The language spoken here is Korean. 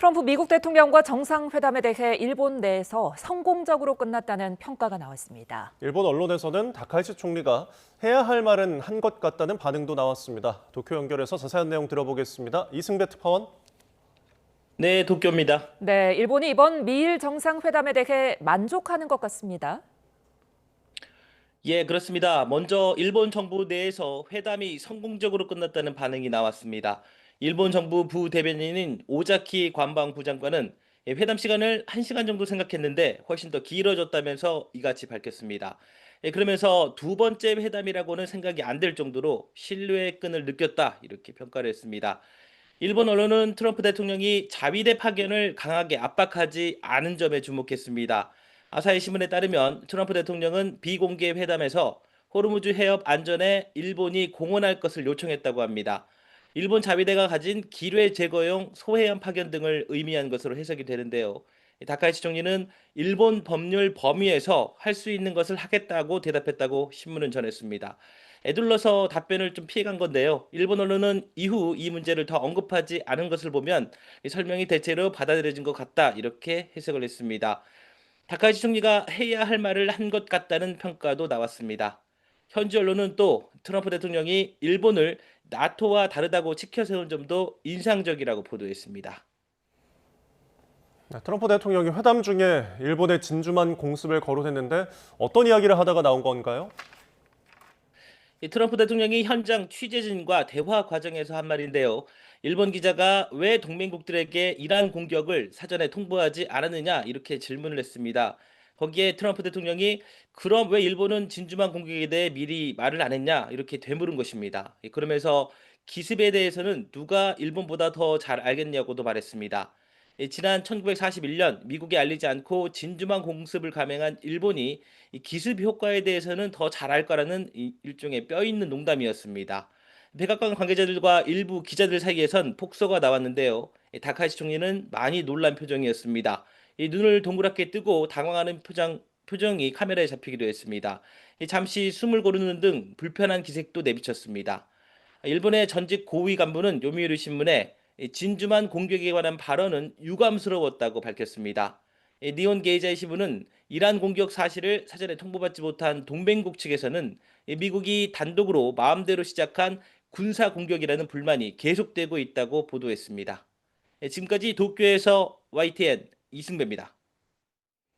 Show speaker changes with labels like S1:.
S1: 트럼프 미국 대통령과 정상회담에 대해 일본 내에서 성공적으로 끝났다는 평가가 나왔습니다.
S2: 일본 언론에서는 다카이치 총리가 해야 할 말은 한 것 같다는 반응도 나왔습니다. 도쿄 연결해서 자세한 내용 들어보겠습니다. 이승배 특파원.
S3: 네, 도쿄입니다.
S1: 네, 일본이 이번 미일 정상회담에 대해 만족하는 것 같습니다.
S3: 예, 그렇습니다. 먼저 일본 정부 내에서 회담이 성공적으로 끝났다는 반응이 나왔습니다. 일본 정부 부대변인인 오자키 관방부 장관은 회담 시간을 1시간 정도 생각했는데 훨씬 더 길어졌다면서 이같이 밝혔습니다. 그러면서 두 번째 회담이라고는 생각이 안 될 정도로 신뢰의 끈을 느꼈다 이렇게 평가를 했습니다. 일본 언론은 트럼프 대통령이 자위대 파견을 강하게 압박하지 않은 점에 주목했습니다. 아사히 신문에 따르면 트럼프 대통령은 비공개 회담에서 호르무즈 해협 안전에 일본이 공헌할 것을 요청했다고 합니다. 일본 자위대가 가진 기뢰 제거용 소해안 파견 등을 의미한 것으로 해석이 되는데요. 다카이치 총리는 일본 법률 범위에서 할 수 있는 것을 하겠다고 대답했다고 신문은 전했습니다. 에둘러서 답변을 좀 피해간 건데요. 일본 언론은 이후 이 문제를 더 언급하지 않은 것을 보면 이 설명이 대체로 받아들여진 것 같다 이렇게 해석을 했습니다. 다카이치 총리가 해야 할 말을 한 것 같다는 평가도 나왔습니다. 현지 언론은 또 트럼프 대통령이 일본을 나토와 다르다고 치켜세운 점도 인상적이라고 보도했습니다.
S2: 트럼프 대통령이 회담 중에 일본의 진주만 공습을 거론했는데 어떤 이야기를 하다가 나온 건가요?
S3: 이 트럼프 대통령이 현장 취재진과 대화 과정에서 한 말인데요. 일본 기자가 왜 동맹국들에게 이란 공격을 사전에 통보하지 않았느냐 이렇게 질문을 했습니다. 거기에 트럼프 대통령이 그럼 왜 일본은 진주만 공격에 대해 미리 말을 안 했냐 이렇게 되물은 것입니다. 그러면서 기습에 대해서는 누가 일본보다 더 잘 알겠냐고도 말했습니다. 지난 1941년 미국에 알리지 않고 진주만 공습을 감행한 일본이 이 기습 효과에 대해서는 더 잘 알 거라는 일종의 뼈 있는 농담이었습니다. 백악관 관계자들과 일부 기자들 사이에선 폭소가 나왔는데요. 다카이치 총리는 많이 놀란 표정이었습니다. 이 눈을 동그랗게 뜨고 당황하는 표정이 카메라에 잡히기도 했습니다. 잠시 숨을 고르는 등 불편한 기색도 내비쳤습니다. 일본의 전직 고위 간부는 요미우리 신문에 진주만 공격에 관한 발언은 유감스러웠다고 밝혔습니다. 니온 게이자이 신문은 이란 공격 사실을 사전에 통보받지 못한 동맹국 측에서는 미국이 단독으로 마음대로 시작한 군사 공격이라는 불만이 계속되고 있다고 보도했습니다. 지금까지 도쿄에서 YTN 이승배입니다.